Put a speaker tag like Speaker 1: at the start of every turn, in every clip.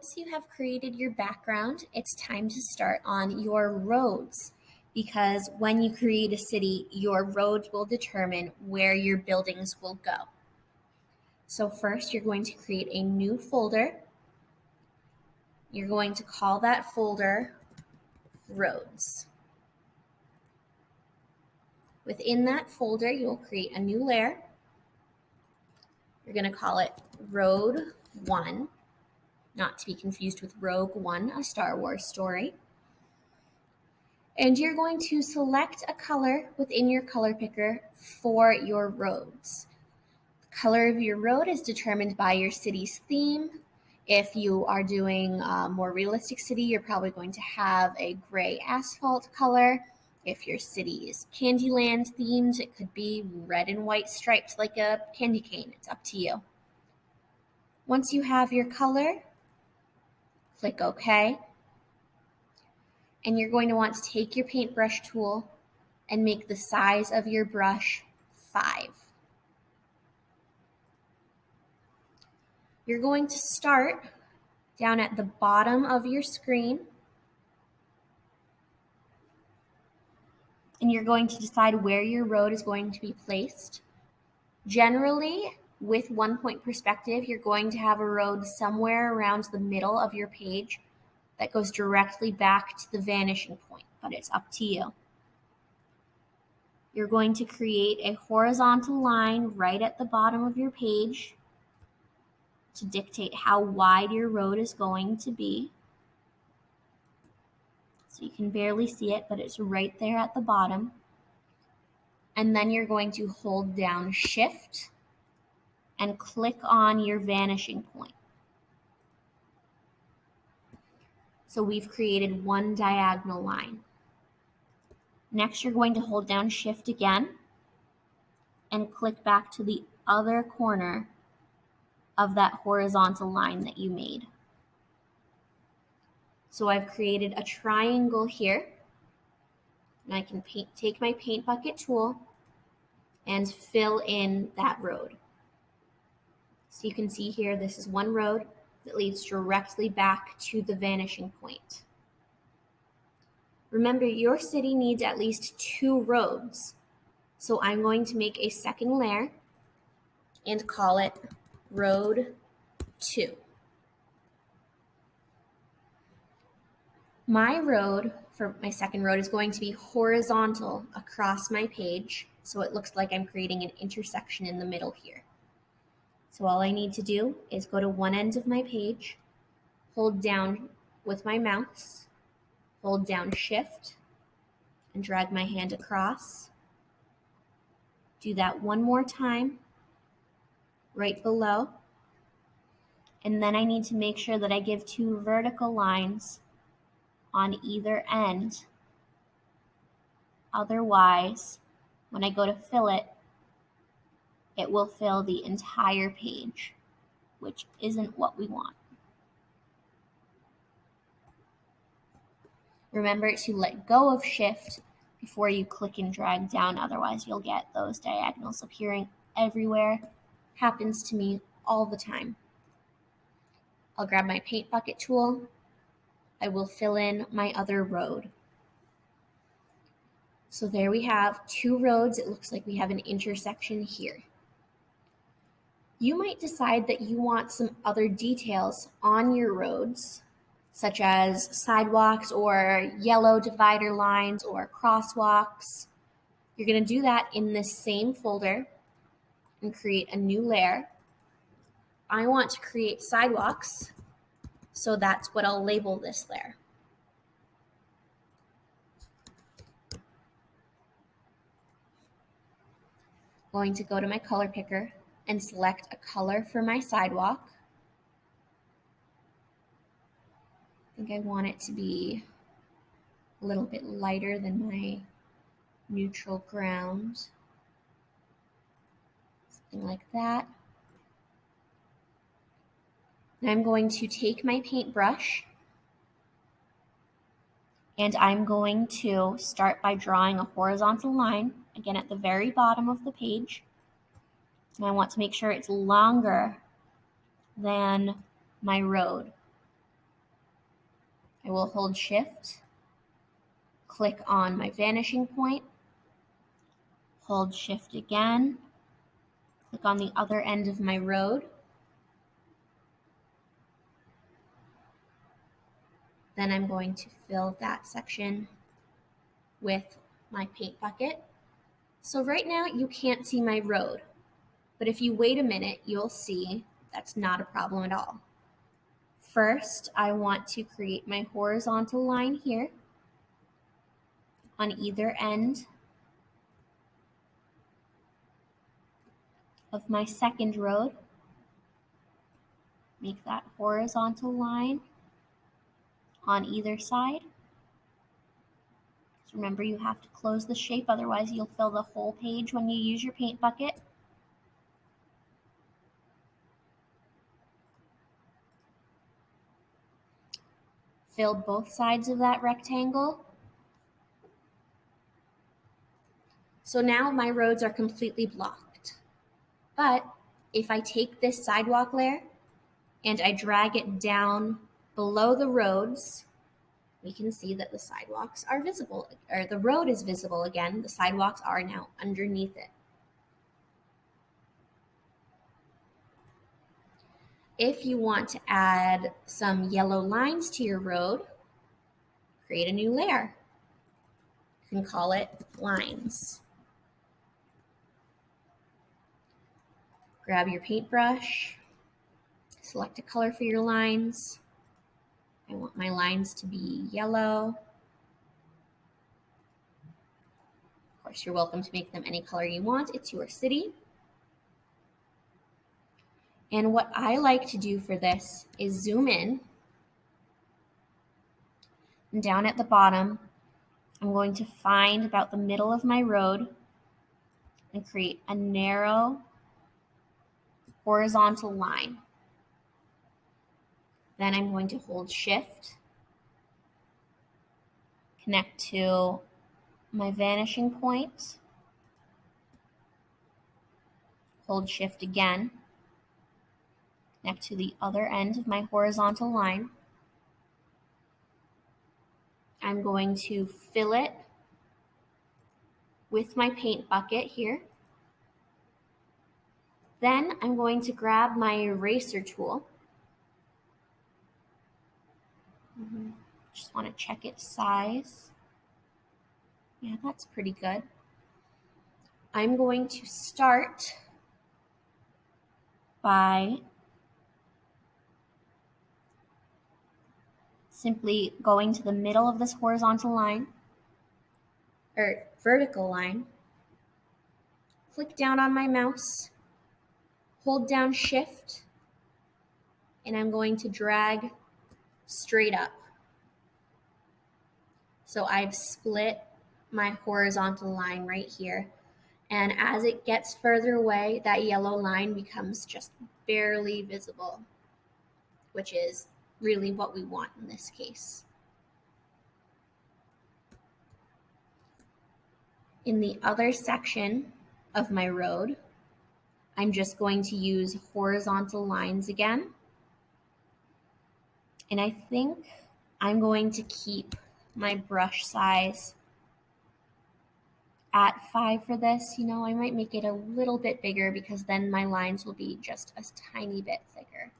Speaker 1: Once you have created your background, it's time to start on your roads, because when you create a city, your roads will determine where your buildings will go. So first, you're going to create a new folder. You're going to call that folder Roads. Within that folder, you'll create a new layer. You're going to call it Road 1, not to be confused with Rogue One, a Star Wars story. And you're going to select a color within your color picker for your roads. The color of your road is determined by your city's theme. If you are doing a more realistic city, you're probably going to have a gray asphalt color. If your city is Candyland themed, it could be red and white stripes like a candy cane. It's up to you. Once you have your color, click OK. And you're going to want to take your paintbrush tool and make the size of your brush 5. You're going to start down at the bottom of your screen, and you're going to decide where your road is going to be placed. Generally, with 1-point perspective, you're going to have a road somewhere around the middle of your page that goes directly back to the vanishing point, but it's up to you. You're going to create a horizontal line right at the bottom of your page to dictate how wide your road is going to be. So you can barely see it, but it's right there at the bottom. And then you're going to hold down Shift and click on your vanishing point. So we've created one diagonal line. Next, you're going to hold down Shift again and click back to the other corner of that horizontal line that you made. So I've created a triangle here, and I can take my paint bucket tool and fill in that road. So you can see here, this is one road that leads directly back to the vanishing point. Remember, your city needs at least 2 roads. So I'm going to make a second layer and call it Road 2. My road for my second road is going to be horizontal across my page, so it looks like I'm creating an intersection in the middle here. So all I need to do is go to one end of my page, hold down with my mouse, hold down Shift, and drag my hand across. Do that one more time, right below. And then I need to make sure that I give 2 vertical lines on either end. Otherwise, when I go to fill it, it will fill the entire page, which isn't what we want. Remember to let go of Shift before you click and drag down, otherwise you'll get those diagonals appearing everywhere. Happens to me all the time. I'll grab my paint bucket tool. I will fill in my other road. So there we have 2 roads. It looks like we have an intersection here. You might decide that you want some other details on your roads, such as sidewalks or yellow divider lines or crosswalks. You're going to do that in this same folder and create a new layer. I want to create sidewalks, so that's what I'll label this layer. Going to go to my color picker and select a color for my sidewalk. I think I want it to be a little bit lighter than my neutral ground. Something like that. And I'm going to take my paintbrush and I'm going to start by drawing a horizontal line, again at the very bottom of the page. And I want to make sure it's longer than my road. I will hold Shift, click on my vanishing point, hold Shift again, click on the other end of my road, then I'm going to fill that section with my paint bucket. So right now you can't see my road, but if you wait a minute, you'll see that's not a problem at all. First, I want to create my horizontal line here on either end of my second road. Make that horizontal line on either side. So remember, you have to close the shape, otherwise you'll fill the whole page when you use your paint bucket. Fill both sides of that rectangle. So now my roads are completely blocked. But if I take this sidewalk layer and I drag it down below the roads, we can see that the sidewalks are visible, or the road is visible again. The sidewalks are now underneath it. If you want to add some yellow lines to your road, create a new layer. You can call it lines. Grab your paintbrush, select a color for your lines. I want my lines to be yellow. Of course, you're welcome to make them any color you want. It's your city. And what I like to do for this is zoom in. And down at the bottom, I'm going to find about the middle of my road and create a narrow horizontal line. Then I'm going to hold Shift, connect to my vanishing point, hold Shift again, connect to the other end of my horizontal line. I'm going to fill it with my paint bucket here. Then I'm going to grab my eraser tool. Just want to check its size. Yeah, that's pretty good. I'm going to start by simply going to the middle of this horizontal line, or vertical line, click down on my mouse, hold down Shift, and I'm going to drag straight up. So I've split my horizontal line right here. And as it gets further away, that yellow line becomes just barely visible, which is really what we want in this case. In the other section of my road, I'm just going to use horizontal lines again. And I think I'm going to keep my brush size at 5 for this. You know, I might make it a little bit bigger because then my lines will be just a tiny bit thicker.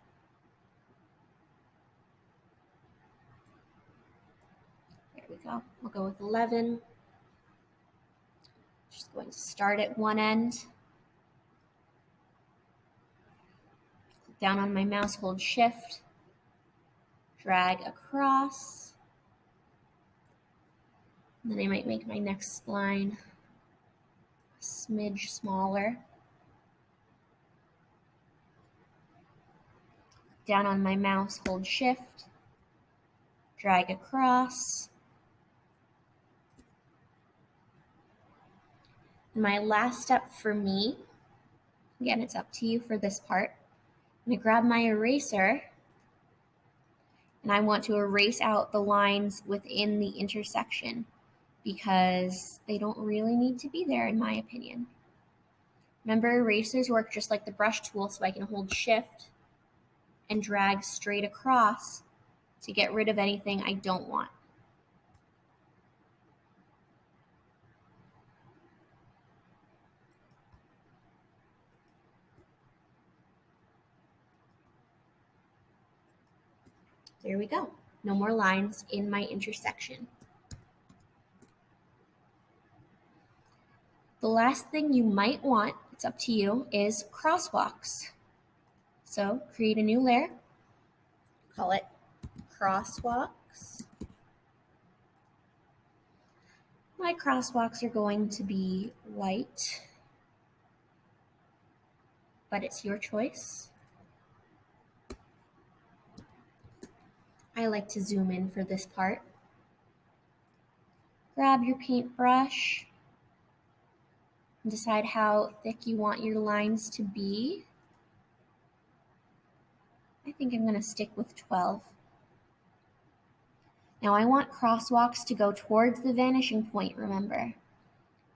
Speaker 1: There we go. We'll go with 11. Just going to start at one end. Click down on my mouse, hold Shift, drag across. And then I might make my next line a smidge smaller. Down on my mouse, hold Shift, drag across. My last step for me, again, it's up to you for this part. I'm going to grab my eraser and I want to erase out the lines within the intersection because they don't really need to be there in my opinion. Remember, erasers work just like the brush tool, so I can hold Shift and drag straight across to get rid of anything I don't want. There we go. No more lines in my intersection. The last thing you might want, it's up to you, is crosswalks. So create a new layer, call it Crosswalks. My crosswalks are going to be white, but it's your choice. I like to zoom in for this part. Grab your paintbrush and decide how thick you want your lines to be. I think I'm going to stick with 12. Now I want crosswalks to go towards the vanishing point, remember.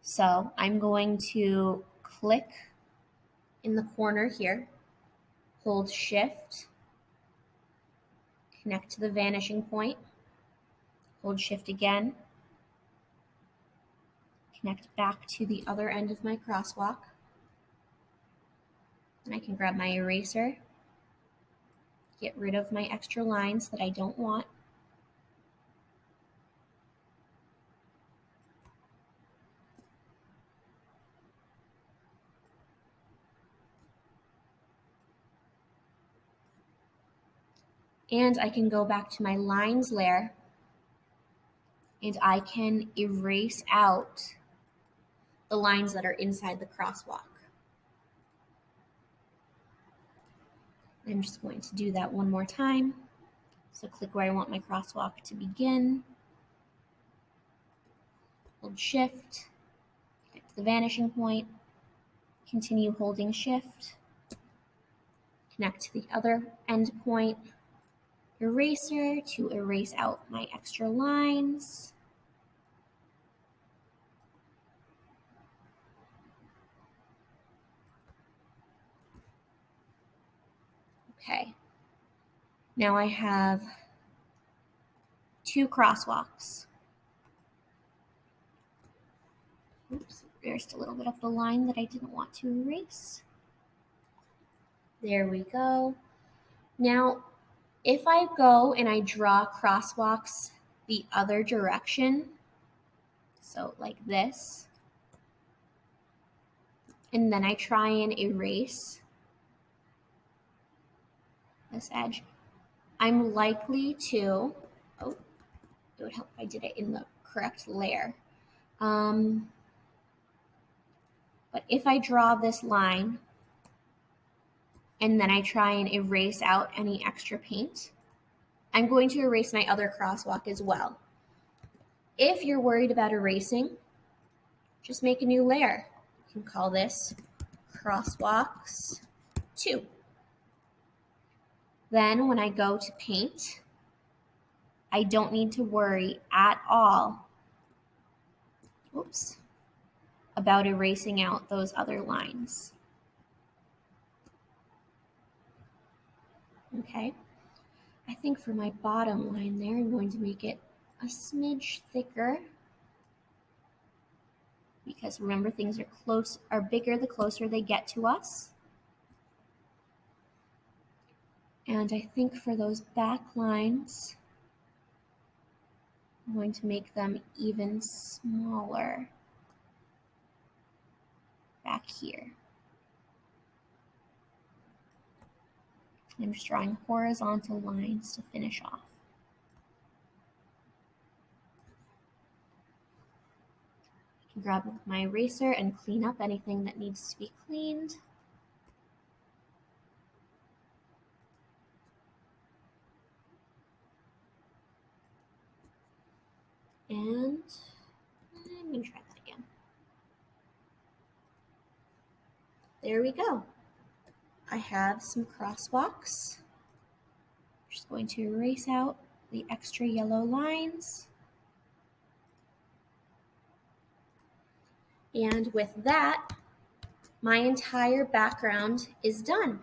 Speaker 1: So I'm going to click in the corner here, hold Shift, connect to the vanishing point, hold Shift again, connect back to the other end of my crosswalk. And I can grab my eraser, get rid of my extra lines that I don't want. And I can go back to my lines layer and I can erase out the lines that are inside the crosswalk. I'm just going to do that one more time. So click where I want my crosswalk to begin. Hold Shift, get to the vanishing point, continue holding Shift, connect to the other end point, eraser to erase out my extra lines. Okay, now I have 2 crosswalks. Oops, there's a little bit of the line that I didn't want to erase. There we go. Now, if I go and I draw crosswalks the other direction, so like this, and then I try and erase this edge, I'm likely to, it would help if I did it in the correct layer. But if I draw this line and then I try and erase out any extra paint, I'm going to erase my other crosswalk as well. If you're worried about erasing, just make a new layer. You can call this Crosswalks 2. Then when I go to paint, I don't need to worry at all, about erasing out those other lines. Okay, I think for my bottom line there, I'm going to make it a smidge thicker, because remember, things are bigger the closer they get to us. And I think for those back lines, I'm going to make them even smaller back here. I'm just drawing horizontal lines to finish off. I can grab my eraser and clean up anything that needs to be cleaned. And I'm going to try that again. There we go. I have some crosswalks. I'm just going to erase out the extra yellow lines. And with that, my entire background is done.